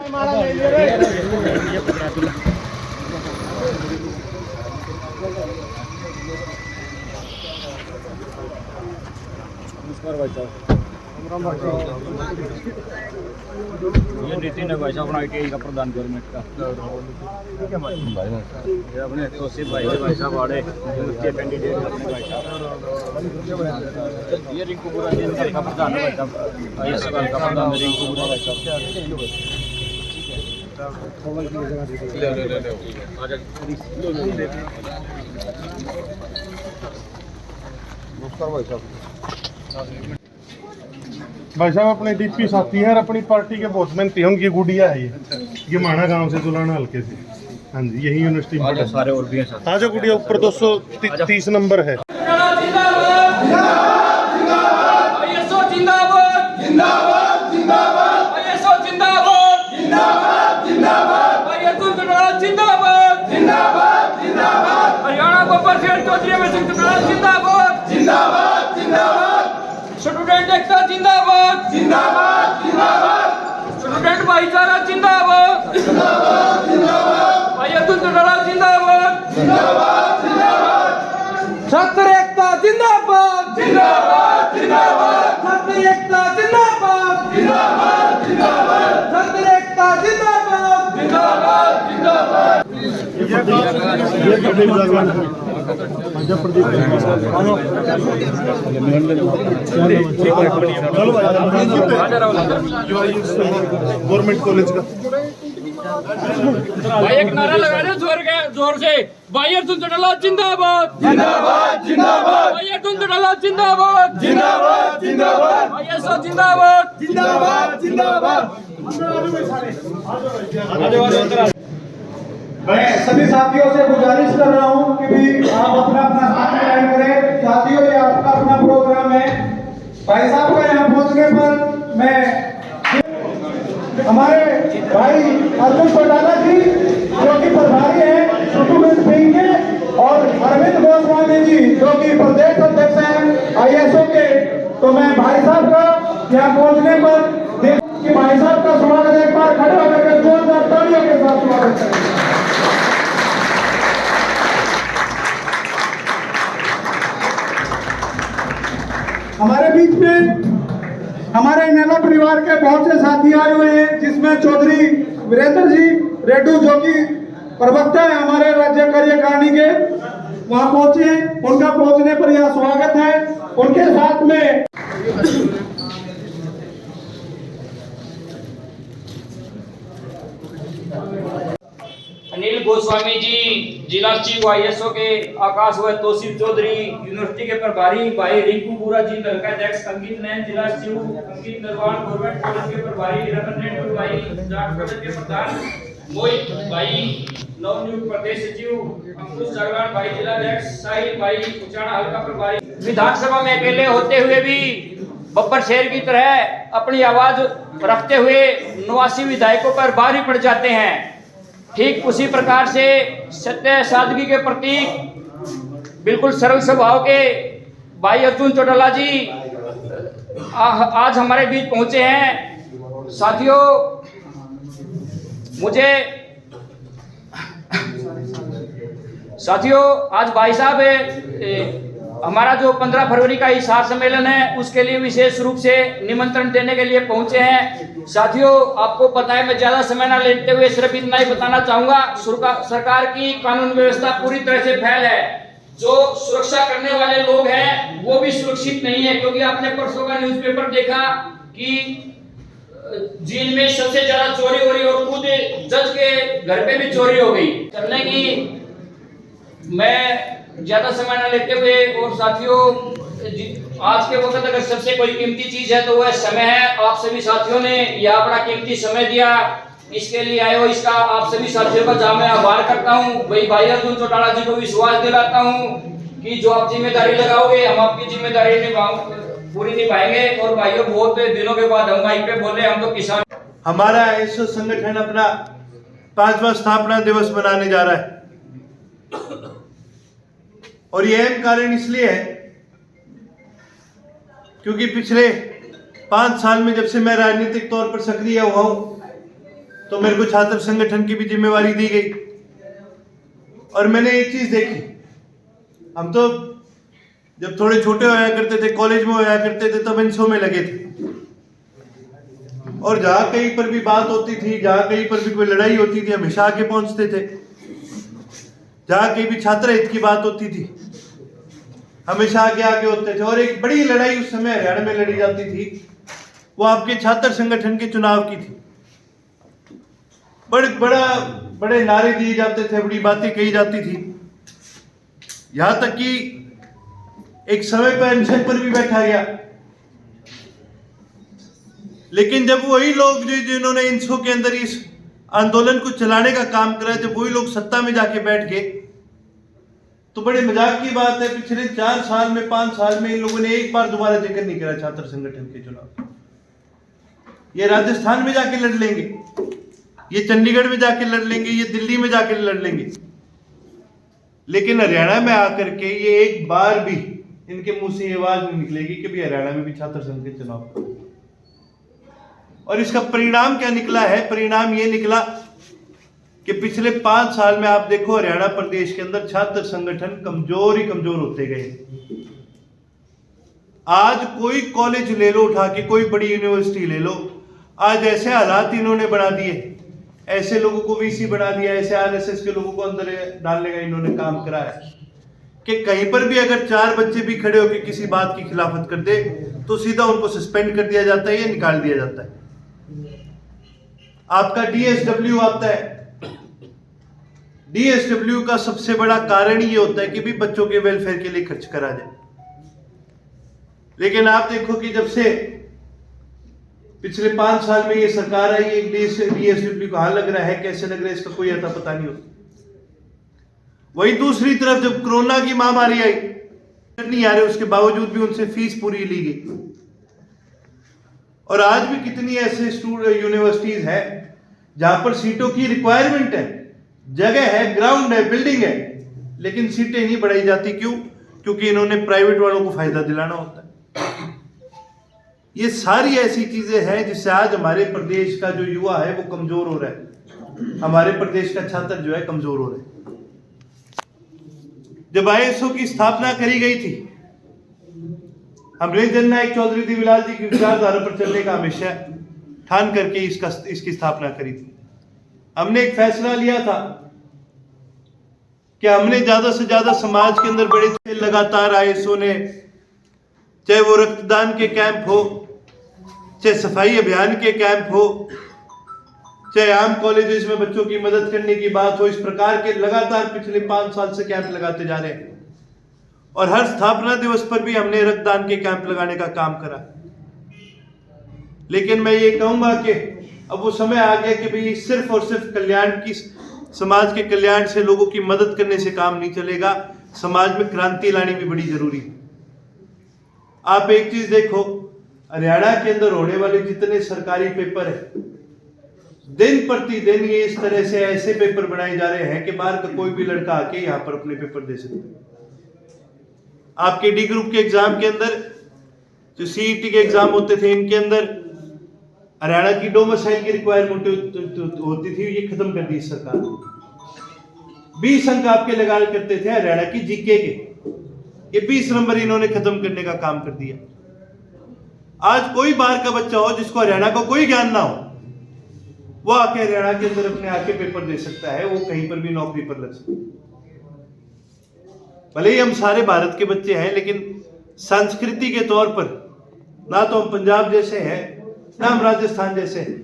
नमस्कार भाई साहब। ये नितिन है भाई साहब, अपना ITI का प्रधान गवर्नमेंट का। ये अपने तोसीफ भाई है भाई साहब, आड़े के कैंडिडेट अपने भाई साहब। ये रिंकू बुरा जी का प्रधान है भाई साहब, IS का प्रधान रिंकू बुरा भाई साहब। नमस्कार भाई साहब। भाई साहब अपने DP साथी हैं और अपनी पार्टी के बहुत मेहनती हैं। उनकी गुड़िया है ये माणा गांव से, जुलाना हल्के से। हाँ जी, यही यूनिवर्सिटी में सारे और भी हैं साथ। आज गुड़िया ऊपर 230 नंबर है। हरियाणा गोपाल सिंह चौधरी में जिंदाबाद जिंदाबाद जिंदाबाद। स्टूडेंट एकता जिंदाबाद जिंदाबाद जिंदाबाद। स्टूडेंट भाईचारा जिंदाबाद जिंदाबाद जिंदाबाद। भाई अतुल चौटाला जिंदाबाद जिंदाबाद जिंदाबाद। छात्र एकता जिंदाबाद जिंदाबाद जिंदाबाद। छात्र एकता जिंदाबाद जिंदाबाद जिंदाबाद। छात्र एकता जिंदाबाद जिंदाबाद जिंदाबाद। गवर्नमेंट कॉलेज का भाई एक नारा लगा दो जोर से। भाई अतुल चौटाला जिंदाबाद जिंदाबाद जिंदाबाद। भाई अतुल चौटाला जिंदाबाद जिंदाबाद जिंदाबाद। भाई ऐसा जिंदाबाद जिंदाबाद जिंदाबाद। मैं सभी साथियों से गुजारिश कर रहा हूं कि भी आप अपना अपना स्थान ग्रहण करें। साथियों, ये आपका अपना प्रोग्राम है। भाई साहब का यहाँ पहुंचने पर मैं हमारे भाई अतुल चौटाला जी जो कि प्रभारी हैं स्टूडेंट विंग के, और अरविंद गोस्वामी जी जो कि प्रदेश अध्यक्ष हैं ISO के, तो मैं भाई साहब का यहाँ पहुंचने पर कि भाई साहब का स्वागत एक बार खड़े होकर के जोरदार तालियों के साथ स्वागत करें। हमारे बीच में हमारे नेला परिवार के बहुत से साथी आए हुए हैं, जिसमें चौधरी वीरेंद्र जी रेड्डू जो कि प्रवक्ता है हमारे राज्य कार्यकारिणी के, वहां पहुंचे हैं। उनका पहुंचने पर यह स्वागत है। उनके साथ में अनिल गोस्वामी जी जिला चीफ ISO के, आकाश व तोसीफ चौधरी यूनिवर्सिटी के प्रभारी, भाई रिंकू बुरा जी हल्का अध्यक्ष, अंकित नैन जिला चीफ, अंकित नरवाल गवर्नमेंट कॉलेज के प्रभारी, रतन नेटू भाई जाट कॉलेज के प्रधान, मोहित भाई नवनियुक्त प्रदेश सचिव, अंकुश जागरण भाई जिला अध्यक्ष, साहिल भाई उचाना हल्का प्रभारी। विधानसभा में अकेले होते हुए भी बब्बर शेर की तरह अपनी आवाज रखते हुए 89 विधायकों पर भारी पड़ जाते हैं। ठीक उसी प्रकार से सत्य सादगी के प्रतीक, बिल्कुल सरल स्वभाव के भाई अतुल चौटाला जी आज हमारे बीच पहुंचे हैं। साथियों, आज भाई साहब हमारा जो 15 फरवरी का हिसार सम्मेलन है उसके लिए विशेष रूप से निमंत्रण देने के लिए पहुंचे हैं। साथियों, आपको पता है, मैं ज्यादा समय ना लेते हुए सिर्फ इतना ही बताना चाहूंगा, सरकार की कानून व्यवस्था पूरी तरह से फैल है। जो सुरक्षा करने वाले लोग हैं वो भी सुरक्षित नहीं है, क्योंकि आपने परसों का न्यूज़पेपर देखा कि जेल में सबसे ज्यादा चोरी हो रही और खुद जज के घर पे भी चोरी हो गई। करने की मैं ज्यादा समय न लेते हुए, और साथियों आज के वक्त अगर सबसे कोई कीमती चीज है तो वह समय है। आप सभी साथियों ने यह अपना कीमती समय दिया, इसके लिए आए हो, इसका आप सभी साथियों का जहाँ मैं आभार करता हूँ। भाई अतुल चौटाला जी को विश्वास दिलाता हूँ कि जो आप जिम्मेदारी लगाओगे हम आपकी जिम्मेदारी पूरी निभाएंगे। और भाइयों, बहुत दिनों के बाद हम माइक पे बोले, हम तो किसान। हमारा ISO संगठन अपना 5वां स्थापना दिवस मनाने जा रहा है, और यह अहम कारण इसलिए है क्योंकि पिछले 5 साल में जब से मैं राजनीतिक तौर पर सक्रिय हुआ हूं, तो मेरे को छात्र संगठन की भी जिम्मेवारी दी गई। और मैंने एक चीज देखी, हम तो जब थोड़े छोटे होया करते थे, कॉलेज में होया करते थे, तब इन शो में लगे थे, और जहां कहीं पर भी बात होती थी, जहां कहीं पर भी कोई लड़ाई होती थी, हमेशा आके पहुंचते थे। जहां कहीं भी छात्र हित की बात होती थी, हमेशा आगे होते थे। और एक बड़ी लड़ाई उस समय हरियाणा में लड़ी जाती थी, वो आपके छात्र संगठन के चुनाव की थी। बड़े नारे दिए जाते थे, बड़ी बातें कही जाती थी, यहां तक कि एक समय पर अनशन पर भी बैठा गया। लेकिन जब वही लोग जिन्होंने इंसो के अंदर इस आंदोलन को चलाने का काम करा, जब वही लोग सत्ता में जाके बैठ गए, तो बड़े मजाक की बात है, पिछले 4 साल में 5 साल में इन लोगों ने एक बार दोबारा जिक्र नहीं करा छात्र संगठन के चुनाव। ये राजस्थान में जाके लड़ लेंगे, ये चंडीगढ़ में जाके लड़ लेंगे, ये दिल्ली में जाके लड़ लेंगे, लेकिन हरियाणा में आकर के ये एक बार भी इनके मुंह से ये आवाज नहीं निकलेगी कि भी हरियाणा में भी छात्र संघ के चुनाव। और इसका परिणाम क्या निकला है? परिणाम ये निकला कि पिछले 5 साल में आप देखो हरियाणा प्रदेश के अंदर छात्र संगठन कमजोर ही कमजोर होते गए। आज कोई कॉलेज ले लो उठा के, कोई बड़ी यूनिवर्सिटी ले लो, आज ऐसे हालात इन्होंने बना दिए, ऐसे लोगों को वीसी बना दिया, ऐसे आरएसएस के लोगों को अंदर डालने का इन्होंने काम करा है कि कहीं पर भी अगर 4 बच्चे भी खड़े होकर किसी बात की खिलाफत कर दे तो सीधा उनको सस्पेंड कर दिया जाता है या निकाल दिया जाता है। आपका डीएसडब्ल्यू आता है, डीएसडब्ल्यू का सबसे बड़ा कारण ये होता है कि भी बच्चों के वेलफेयर के लिए खर्च करा जाए। लेकिन आप देखो कि जब से पिछले 5 साल में ये सरकार आई, एक डीएसडब्ल्यू कहां लग रहा है, कैसे लग रहा है, इसका कोई अता पता नहीं होता। वही दूसरी तरफ जब कोरोना की महामारी आई, नहीं आ रहे, उसके बावजूद भी उनसे फीस पूरी ली गई। और आज भी कितनी ऐसे यूनिवर्सिटीज है जहां पर सीटों की रिक्वायरमेंट है, जगह है, ग्राउंड है, बिल्डिंग है, लेकिन सीटें नहीं बढ़ाई जाती। क्यों? क्योंकि इन्होंने प्राइवेट वालों को फायदा दिलाना होता है। ये सारी ऐसी चीजें हैं जिससे आज हमारे प्रदेश का जो युवा है वो कमजोर हो रहा है, हमारे प्रदेश का छात्र जो है कमजोर हो रहा है। जब आईएसओ की स्थापना करी गई थी, हमने जननायक चौधरी देवीलाल जी की विचारधारा पर चलने का हमेशा ठान करके इसकी स्थापना करी थी। हमने एक फैसला लिया था कि हमने ज्यादा से ज्यादा समाज के अंदर बड़े लगातार आईएसओ ने, चाहे वो रक्तदान के कैंप हो, चाहे सफाई अभियान के कैंप हो, चाहे आम कॉलेजेस में बच्चों की मदद करने की बात हो, इस प्रकार के लगातार पिछले 5 साल से कैंप लगाते जा रहे हैं। और हर स्थापना दिवस पर भी हमने रक्तदान के कैंप लगाने का काम करा। लेकिन मैं ये कहूंगा कि अब वो समय आ गया कि भाई सिर्फ और सिर्फ कल्याण की, समाज के कल्याण से, लोगों की मदद करने से काम नहीं चलेगा, समाज में क्रांति लानी भी बड़ी जरूरी है। आप एक चीज देखो, हरियाणा के अंदर होने वाले जितने सरकारी पेपर है, दिन प्रतिदिन ये इस तरह से ऐसे पेपर बनाए जा रहे हैं कि बाहर का कोई भी लड़का आके यहाँ पर अपने पेपर दे सकता है। आपके डी ग्रुप के एग्जाम के अंदर, जो सीईटी के एग्जाम होते थे, इनके अंदर हरियाणा की डोमिसाइल की रिक्वायरमेंट होती थी, ये खत्म कर दी सरकार। 20 अंक आपके लगा करते थे हरियाणा की जीके के, ये 20 नंबर इन्होंने खत्म करने का काम कर दिया। आज कोई बाहर का बच्चा हो जिसको हरियाणा का कोई ज्ञान ना हो, वो आके हरियाणा के अंदर अपने आके पेपर दे सकता है, वो कहीं पर भी नौकरी पर लग सकता है। भले ही हम सारे भारत के बच्चे हैं, लेकिन संस्कृति के तौर पर ना तो हम पंजाब जैसे हैं, ना हम राजस्थान जैसे हैं,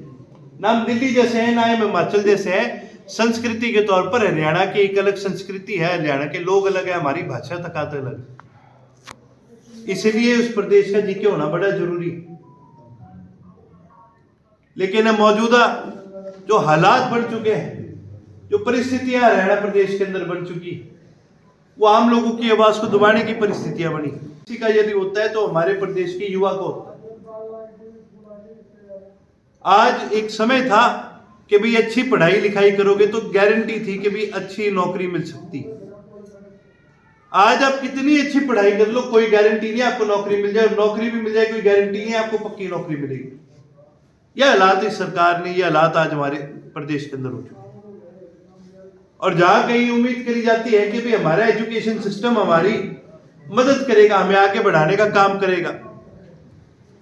ना हम दिल्ली जैसे हैं, ना हम हिमाचल जैसे हैं। संस्कृति के तौर पर हरियाणा की एक अलग संस्कृति है, हरियाणा के लोग अलग है, हमारी भाषा तकात अलग है। इसलिए उस प्रदेश का जीके होना बड़ा जरूरी है। लेकिन मौजूदा जो हालात बन चुके हैं, जो परिस्थितियां हरियाणा प्रदेश के अंदर बन चुकी है, वो आम लोगों की आवाज को दबाने की परिस्थितियां बनी। इसी का यदि होता है तो हमारे प्रदेश के युवा को होता है। आज एक समय था कि भाई अच्छी पढ़ाई लिखाई करोगे तो गारंटी थी कि भाई अच्छी नौकरी मिल सकती है। आज आप कितनी अच्छी पढ़ाई कर लो, कोई गारंटी नहीं आपको नौकरी मिल जाए, नौकरी भी मिल जाए कोई गारंटी नहीं आपको पक्की नौकरी मिलेगी। यह हालात इस सरकार ने, ये हालात आज हमारे प्रदेश के अंदर हो चुके हैं। और जहां कहीं उम्मीद करी जाती है कि भाई हमारा एजुकेशन सिस्टम हमारी मदद करेगा, हमें आगे बढ़ाने का काम करेगा,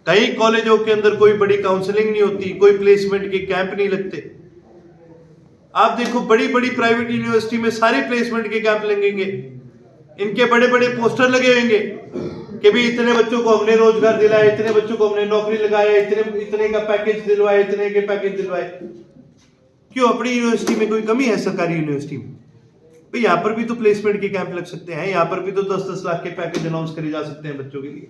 कई कॉलेजों के अंदर कोई बड़ी काउंसलिंग नहीं होती, कोई प्लेसमेंट के कैंप नहीं लगते। आप देखो बड़ी बड़ी प्राइवेट यूनिवर्सिटी में सारे प्लेसमेंट के कैंप लगेंगे, इनके बड़े बड़े पोस्टर लगे होंगे कि भाई इतने बच्चों को हमने रोजगार दिलाया, इतने बच्चों को हमने नौकरी लगाया, इतने का पैकेज दिलवाया, इतने के पैकेज दिलवाए। क्यों? अपनी यूनिवर्सिटी में कोई कमी है? सरकारी यूनिवर्सिटी में भाई यहाँ पर भी तो प्लेसमेंट के कैंप लग सकते हैं, यहाँ पर भी तो 10-10 लाख के पैकेज अनाउंस करे जा सकते हैं बच्चों के लिए।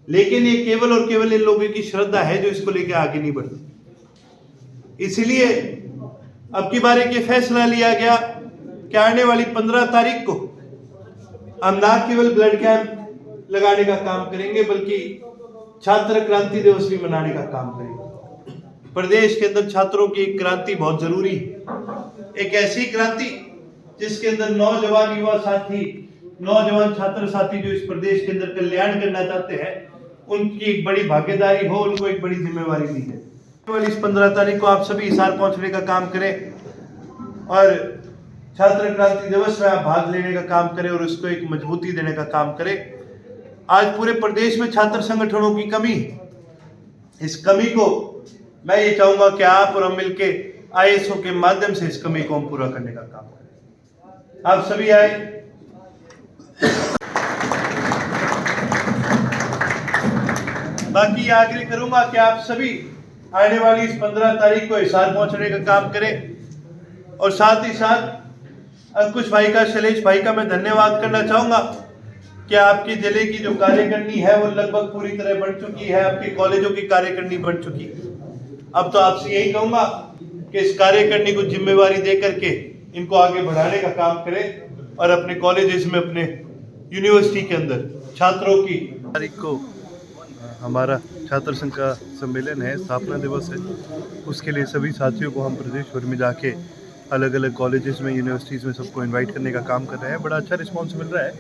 लेकिन ये केवल और केवल इन लोगों की श्रद्धा है जो इसको लेकर आगे नहीं बढ़ती। इसलिए अब की बार ये फैसला लिया गया कि आने वाली 15 तारीख को हम ना केवल ब्लड कैंप लगाने का काम करेंगे बल्कि छात्र क्रांति दिवस भी मनाने का काम करेंगे। प्रदेश के अंदर छात्रों की एक क्रांति बहुत जरूरी है, एक ऐसी क्रांति जिसके अंदर नौजवान युवा साथी, नौजवान छात्र साथी जो इस प्रदेश के अंदर कल्याण करना चाहते हैं, उनकी एक बड़ी भागीदारी हो, उनको एक बड़ी जिम्मेवारी दी है। केवल इस 15 तारीख को आप सभी हिसार पहुंचने का काम करें और छात्र क्रांति दिवस में आप भाग लेने का काम करें और उसको एक मजबूती देने का काम करें। आज पूरे प्रदेश में छात्र संगठनों की कमी है, इस कमी को मैं ये चाहूंगा कि आप और हम मिलके आईएसओ के माध्यम से इस कमी को हम पूरा करने का काम करें। आप सभी आए। बाकी आग्रह करूंगा कि आप सभी आने वाली इस 15 तारीख को हिसार पहुंचने का काम करें और साथ ही साथ अंकुश भाई का, शैलेश भाई का मैं धन्यवाद करना चाहूंगा कि आपके जिले की जो कार्यकारिणी है वो लगभग पूरी तरह बन चुकी है, आपके कॉलेजों की कार्यकारिणी बन चुकी है। अब तो आपसे यही कहूंगा कि इस कार्यकारिणी को जिम्मेवारी दे करके इनको आगे बढ़ाने का काम करें और अपने कॉलेजेस में, अपने यूनिवर्सिटी के अंदर छात्रों की तारीख को हमारा छात्र संघ का सम्मेलन है, स्थापना दिवस है। उसके लिए सभी साथियों को हम प्रदेश भर में जाके अलग अलग कॉलेजेस में, यूनिवर्सिटीज़ में सबको इनवाइट करने का काम कर रहे हैं। बड़ा अच्छा रिस्पॉन्स मिल रहा है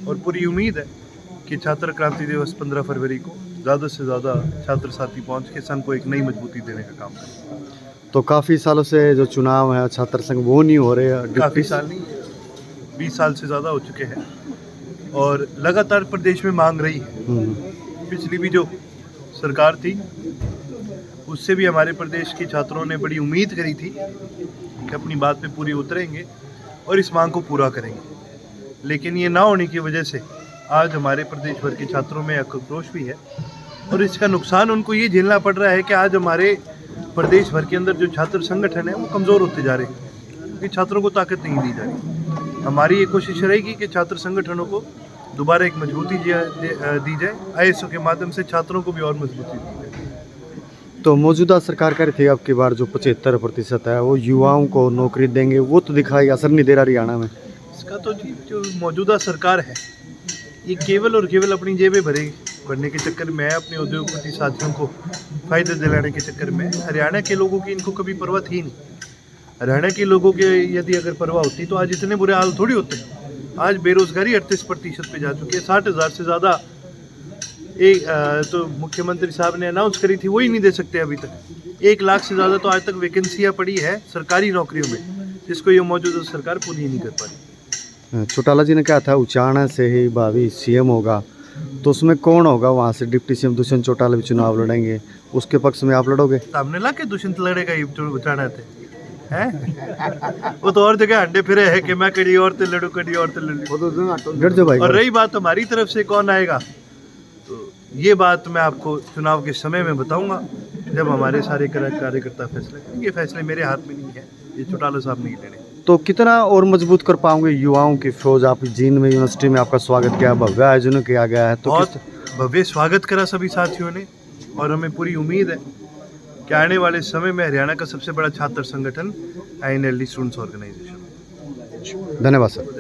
और पूरी उम्मीद है कि छात्र क्रांति दिवस 15 फरवरी को ज़्यादा से ज़्यादा छात्र साथी पहुँच के संघ को एक नई मजबूती देने का काम करें। तो काफ़ी सालों से जो चुनाव है छात्र संघ वो नहीं हो रहे हैं, काफ़ी साल नहीं, 20 साल से ज़्यादा हो चुके हैं और लगातार प्रदेश में मांग रही है। पिछली भी जो सरकार थी उससे भी हमारे प्रदेश के छात्रों ने बड़ी उम्मीद करी थी कि अपनी बात पे पूरी उतरेंगे और इस मांग को पूरा करेंगे। लेकिन ये ना होने की वजह से आज हमारे प्रदेश भर के छात्रों में आक्रोश भी है और इसका नुकसान उनको ये झेलना पड़ रहा है कि आज हमारे प्रदेश भर के अंदर जो छात्र संगठन है वो कमज़ोर होते जा रहे हैं क्योंकि छात्रों को ताकत नहीं दी जा रही। हमारी ये कोशिश रहेगी कि छात्र संगठनों को दोबारा एक मजबूती दी जाए, आईएसओ के माध्यम से छात्रों को भी और मजबूती दी जाए। तो मौजूदा सरकार कह रही थी अब की बार जो 75% है वो युवाओं को नौकरी देंगे, वो तो दिखाई असर नहीं दे रहा हरियाणा में। इसका तो जो मौजूदा सरकार है ये केवल और केवल अपनी जेबें भरने के चक्कर में है, अपने उद्योगपति साथियों को फायदे दिलाने के चक्कर में। हरियाणा के लोगों की इनको कभी परवाह थी नहीं। हरियाणा के लोगों के यदि अगर परवाह होती तो आज इतने बुरे हाल थोड़ी होते। आज बेरोजगारी 38% पे जा चुकी है, 60,000 से ज़्यादा तो मुख्यमंत्री साहब ने अनाउंस करी थी, वही नहीं दे सकते अभी तक। 1 लाख से ज़्यादा तो आज तक वैकेंसियाँ पड़ी है सरकारी नौकरियों में, जिसको ये मौजूदा सरकार पूरी नहीं कर पा रही। चौटाला जी ने कहा था उचाणा से ही भावी सीएम होगा, तो उसमें कौन होगा? वहाँ से डिप्टी सीएम दुष्यंत चौटाला भी चुनाव लड़ेंगे, उसके पक्ष में आप लड़ोगे? सामने ला के दुष्यंत लड़ेगा, ये उचाणा थे हैं? वो तो और जगह अंडे फिरे है कि मैं कड़ी और ते लड़ू, कड़ी और ते लड़ू। और रही बात हमारी तरफ से कौन आएगा, तो ये बात मैं आपको चुनाव के समय में बताऊंगा जब हमारे सारे कार्यकर्ता फैसले करेंगे। ये फैसले मेरे हाथ में नहीं है, ये चौटाला साहब नहीं लेने। तो कितना और मजबूत कर पाओगे युवाओं की फौज? आप जींद में यूनिवर्सिटी में आपका स्वागत किया, भव्य आयोजन किया गया है, तो बहुत भव्य स्वागत करा सभी साथियों ने और हमें पूरी उम्मीद है कि आने वाले समय में हरियाणा का सबसे बड़ा छात्र संगठन INLD स्टूडेंट्स ऑर्गेनाइजेशन। धन्यवाद सर।